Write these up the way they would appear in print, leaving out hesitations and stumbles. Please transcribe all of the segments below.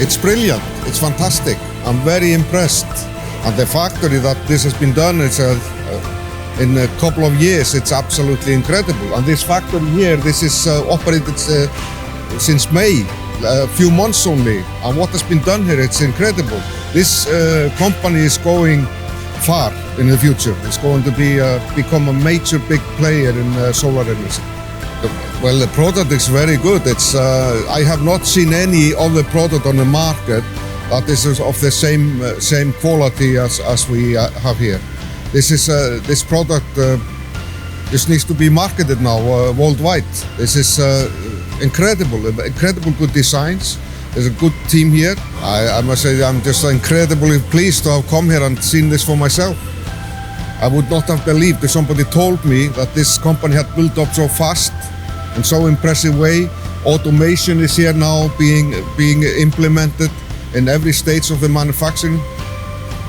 It's brilliant. It's fantastic. I'm very impressed. And the factory that this has been done is in a couple of years, it's absolutely incredible. And this factory here, this is operated since May, a few months only. And what has been done here, it's incredible. This company is going far in the future. It's going to become a major big player in solar energy. Well, the product is very good. I have not seen any other product on the market that is of the same quality as we have here. This product this needs to be marketed now worldwide. This is incredible good designs. There's a good team here. I must say I'm just incredibly pleased to have come here and seen this for myself. I would not have believed if somebody told me that this company had built up so fast in so impressive way. Automation is here now being implemented in every stage of the manufacturing.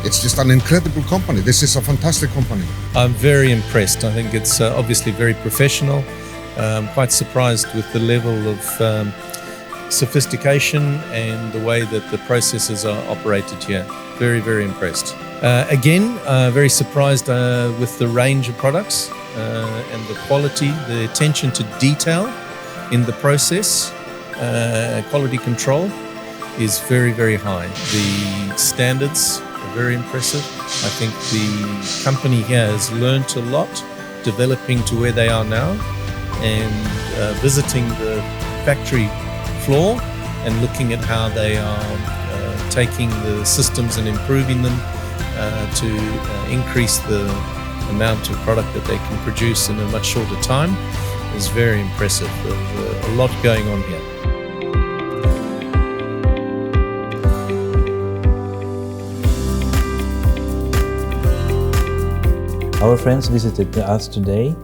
It's just an incredible company. This is a fantastic company. I'm very impressed. I think it's obviously very professional. I'm quite surprised with the level of sophistication and the way that the processes are operated here. Very, very impressed. Again, very surprised with the range of products and the quality, the attention to detail in the process. Quality control is very, very high. The standards are very impressive. I think the company here has learnt a lot, developing to where they are now, and visiting the factory floor and looking at how they are taking the systems and improving them to increase the amount of product that they can produce in a much shorter time is very impressive. There's a lot going on here. Our friends visited us today.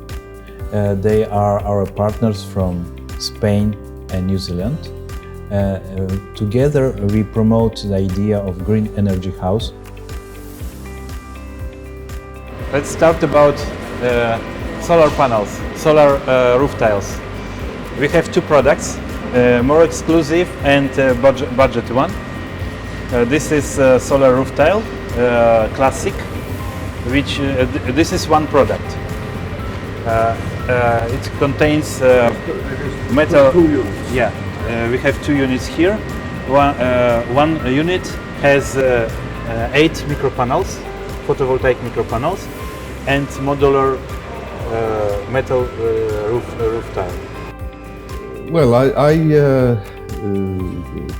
They are our partners from Spain and New Zealand. Together we promote the idea of green energy house. Let's start about solar panels, solar roof tiles. We have two products, more exclusive and budget one. This is solar roof tile, classic, which this is one product. It contains metal. Yeah, we have two units here. One unit has 8 micropanels, photovoltaic micropanels, and modular metal roof tile. Well, I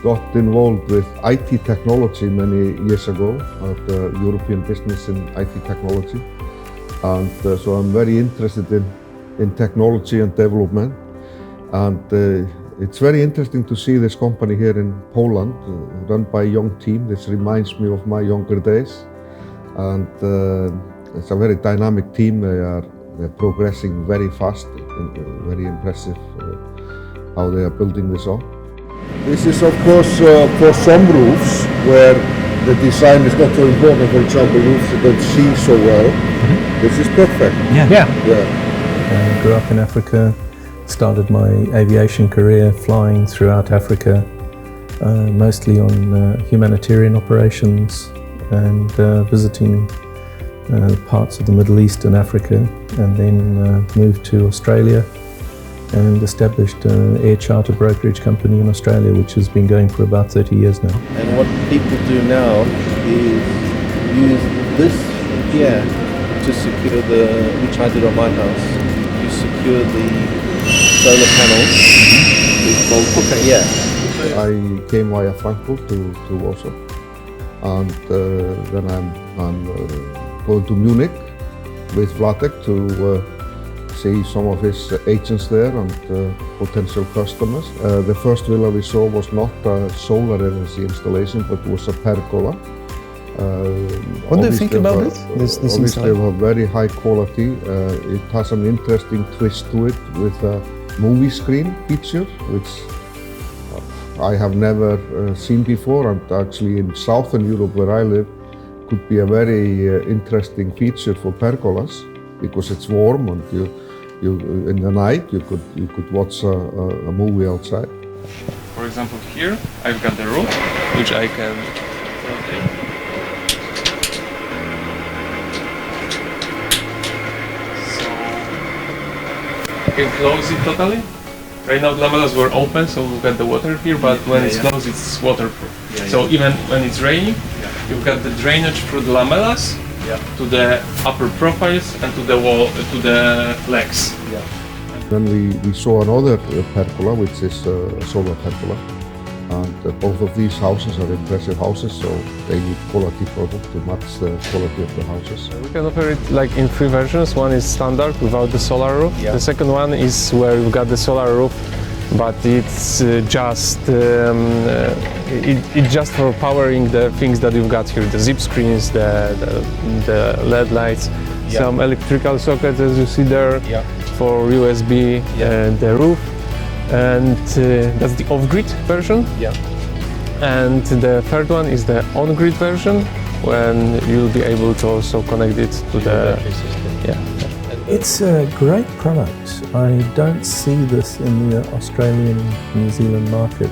got involved with IT technology many years ago at European Business in IT Technology, and so I'm very interested in technology and development. And it's very interesting to see this company here in Poland, run by a young team. This reminds me of my younger days, and it's a very dynamic team. They're progressing very fast, very impressive how they are building this up. This is of course for some roofs where the design is not so important. For example, roofs that don't see so well. This is perfect. Yeah. Grew up in Africa, started my aviation career flying throughout Africa, mostly on humanitarian operations and visiting parts of the Middle East and Africa, and then moved to Australia and established an air charter brokerage company in Australia, which has been going for about 30 years now. And what people do now is use this here to secure which I did on my house, you secure the solar panels with bolted. Okay. Yeah. I came via Frankfurt to Warsaw, and then I'm going to Munich with Vlatek to see some of his agents there and potential customers. The first villa we saw was not a solar energy installation, but was a pergola. What do you think about it? This obviously of a very high quality. It has an interesting twist to it with a movie screen feature, which I have never seen before, and actually in Southern Europe where I live could be a very interesting feature for pergolas, because it's warm and you in the night you could watch a movie outside. For example, here I've got the roof. which I can rotate. So I can close it totally. Right now the lamellas were open, so we've got the water here, but when it's closed, it's waterproof. So even when it's raining, you've got the drainage through the lamellas to the upper profiles and to the wall, to the legs. Then we saw another pergola, which is a solar pergola. And both of these houses are impressive houses, so they need quality product to match the quality of the houses. We can offer it like in 3 versions. One is standard without the solar roof. The second one is where you've got the solar roof, but it's just for powering the things that you've got here: the zip screens, the LED lights, some electrical sockets as you see there for USB, the roof. And that's the off-grid version. And the third one is the on-grid version, when you'll be able to also connect it to the It's a great product. I don't see this in the Australian, New Zealand market.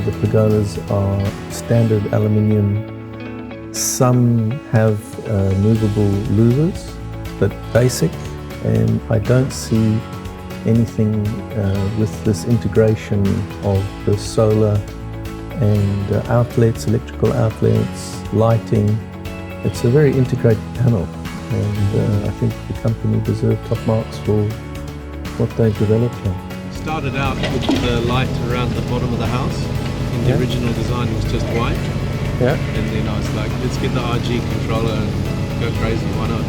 The pergolas are standard aluminium. Some have movable louvers, but basic, and I don't see anything with this integration of the solar and outlets, electrical outlets, lighting. It's a very integrated panel, and I think the company deserves top marks for what they've developed here. Started out with the light around the bottom of the house. In the original design it was just white. And then I was like, let's get the RG controller and go crazy, why not?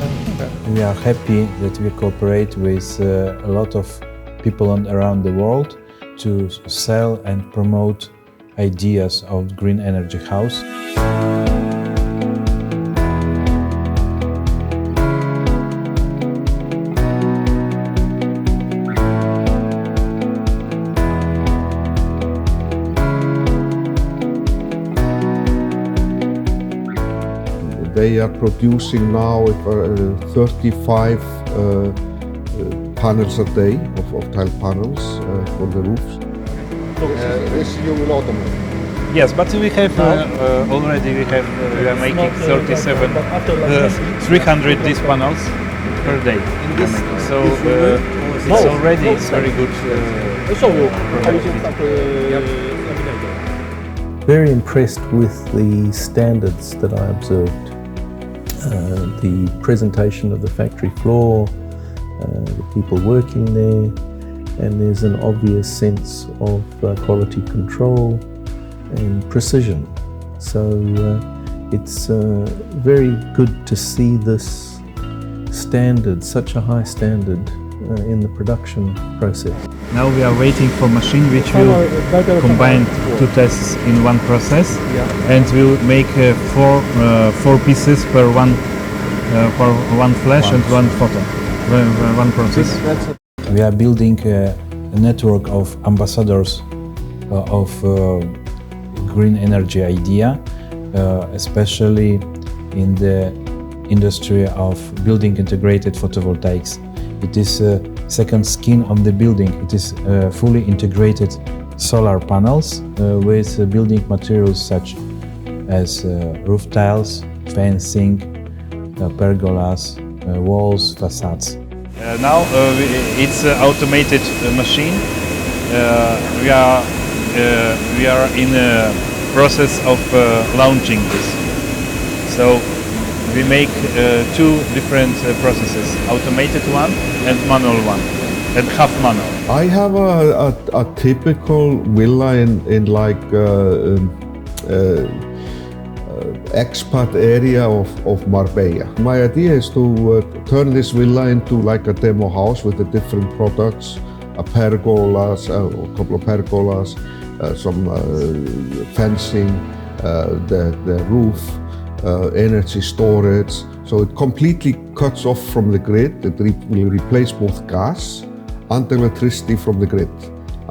We are happy that we cooperate with a lot of people around the world to sell and promote ideas of green energy house. They are producing now 35 panels a day of tile panels for the roofs. This you will automate. Yes, but we have already we are making 37, 300 these panels per day. So it's already very good. Very impressed with the standards that I observed. The presentation of the factory floor, the people working there, and there's an obvious sense of quality control and precision. So it's very good to see this standard, such a high standard in the production process. Now we are waiting for machine which will combine 2 tests in one process, and will make 4 pieces per one for one flash and one photo, one process. We are building a network of ambassadors of green energy idea, especially in the industry of building integrated photovoltaics. It is a second skin on the building. It is fully integrated solar panels with building materials such as roof tiles, fencing, pergolas, walls, facades. Now it's an automated machine. We are in a process of launching this. So we make 2 different processes: automated one and manual one, and half manual. I have a typical villa in like expat area of Marbella. My idea is to turn this villa into like a demo house with the different products, a couple of pergolas, some fencing, the roof, energy storage. So it completely cuts off from the grid. It will replace both gas and electricity from the grid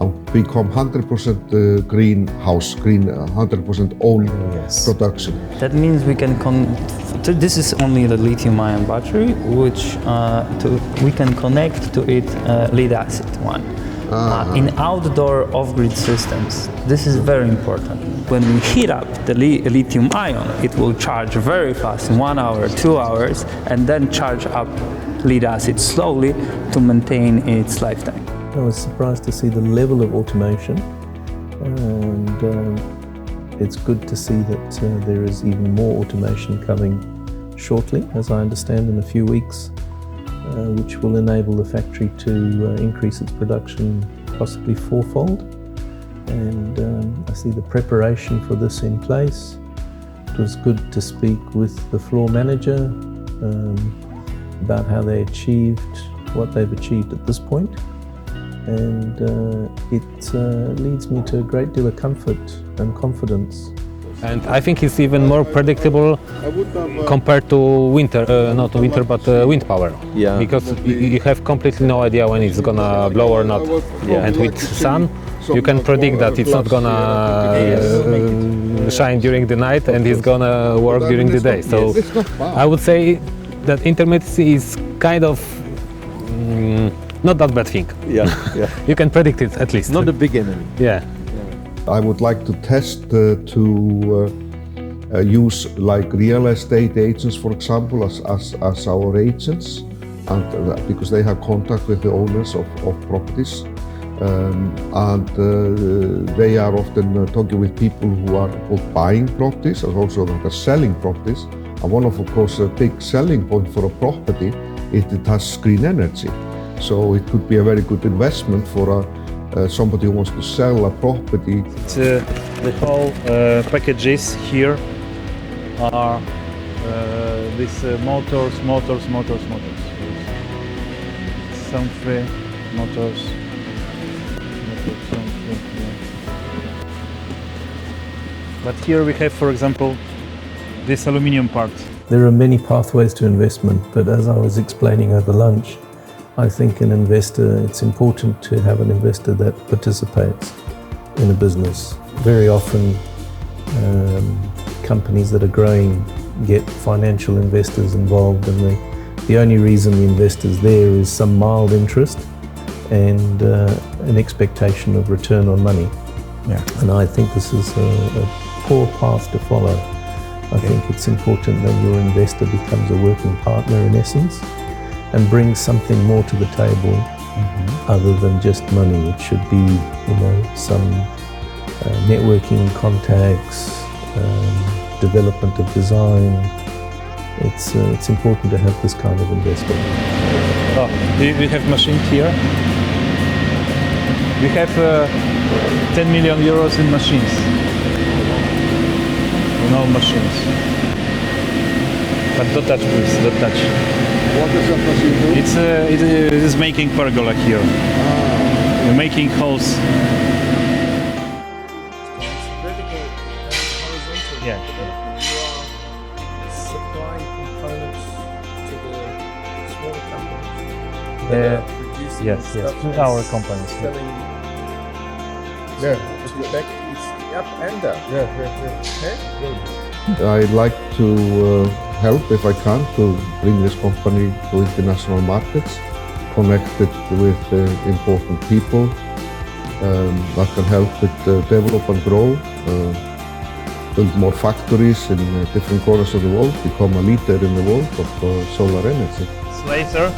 and become 100% green house, 100% own production. That means we can this is only the lithium-ion battery, which we can connect to it lead acid one. In outdoor off-grid systems, this is very important. When we heat up the lithium ion, it will charge very fast, in 1 hour, 2 hours, and then charge up lead acid slowly to maintain its lifetime. I was surprised to see the level of automation, and it's good to see that there is even more automation coming shortly, as I understand, in a few weeks, which will enable the factory to increase its production possibly fourfold. And I see the preparation for this in place. It was good to speak with the floor manager about how they achieved what they've achieved at this point. And it leads me to a great deal of comfort and confidence. And I think it's even more predictable compared to winter, not winter, but wind power. Yeah. Because you have completely no idea when it's gonna blow or not. Yeah. And with sun, you can predict that it's not gonna shine during the night and it's gonna work during the day. So I would say that intermittency is kind of not that bad thing. Yeah, yeah. You can predict it at least. Not a big enemy. Yeah. I would like to test to use like real estate agents, for example, as our agents, and because they have contact with the owners of properties, and they are often talking with people who are both buying properties and also that are selling properties. And one of course, a big selling point for a property is it has green energy. So it could be a very good investment for somebody who wants to sell a property. The whole packages here are these motors. Some free motors. But here we have, for example, this aluminium part. There are many pathways to investment, but as I was explaining over lunch, I think an investor, it's important to have an investor that participates in a business. Very often, companies that are growing get financial investors involved, and the only reason the investor's there is some mild interest and an expectation of return on money. Yeah. And I think this is a poor path to follow. I think it's important that your investor becomes a working partner in essence, and bring something more to the table other than just money. It should be, some networking contacts, development of design. It's important to have this kind of investment. Oh, we have machine here. We have 10 million euros in machines. In all machines. But don't touch, please, don't touch. What is that machine doing? It is making pergola here. We're making holes. Yeah. Supplying components to the smaller companies. Producing Yes, stuff to our companies. Selling to factories up and down. Okay, good. I'd like to help, if I can, to bring this company to international markets, connected with important people that can help it develop and grow, build more factories in different corners of the world, become a leader in the world of solar energy. It's laser,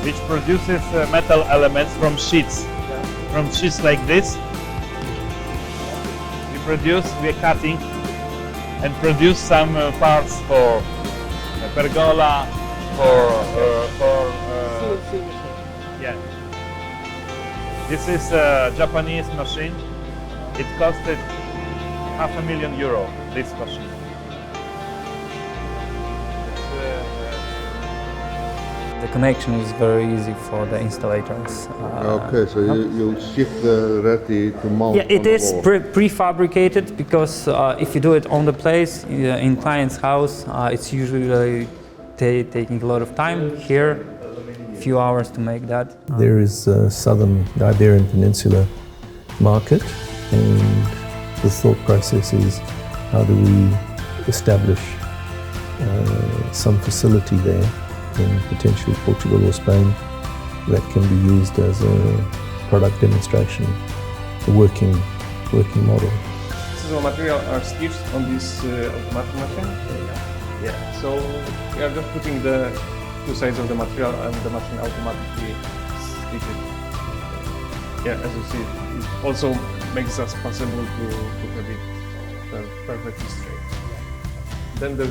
which produces metal elements from sheets. From sheets like this, we're cutting and produce some parts for pergola, yeah. This is a Japanese machine. It costed €500,000, this machine. The connection is very easy for the installators. Okay, so you ship the ready to mount. Yeah, it is prefabricated because if you do it on the place in client's house, it's usually taking a lot of time. Here, a few hours to make that. There is a southern Iberian Peninsula market, and the thought process is how do we establish some facility there in potentially Portugal or Spain that can be used as product demonstration, the working model. Pieces of material are stitched on this automatic machine. Yeah. So we are just putting the two sides of the material and the machine automatically stitches it. Yeah, as you see, it also makes us possible to predict perfectly straight. Then there's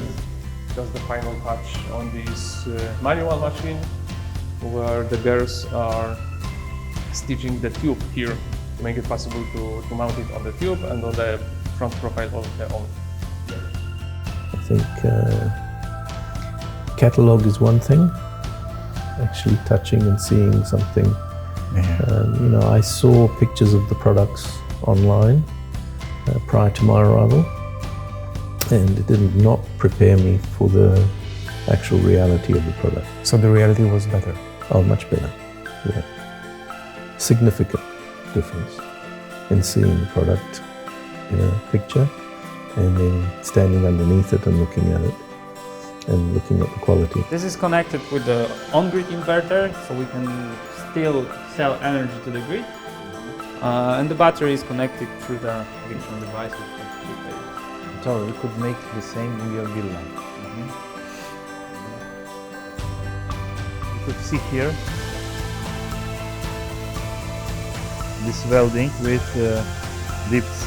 just the final touch on this manual machine, where the girls are stitching the tube here to make it possible to mount it on the tube and on the front profile of the own. I think catalog is one thing, actually touching and seeing something. You know, I saw pictures of the products online prior to my arrival, and it did not prepare me for the actual reality of the product. So the reality was better? Oh, much better, yeah. Significant difference in seeing the product in a picture and then standing underneath it and looking at it and looking at the quality. This is connected with the on-grid inverter, so we can still sell energy to the grid. And the battery is connected through the different devices. So we could make the same in your building. You could see here this welding with dips.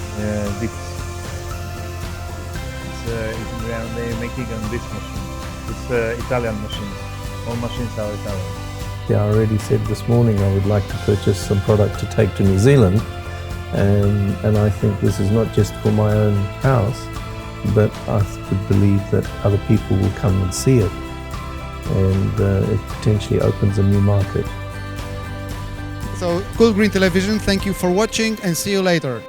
They're making on this machine. It's Italian machine. All machines are Italian. Yeah, I already said this morning I would like to purchase some product to take to New Zealand, and I think this is not just for my own house, but I could believe that other people will come and see it, and it potentially opens a new market. So, Cool Green Television, thank you for watching and see you later.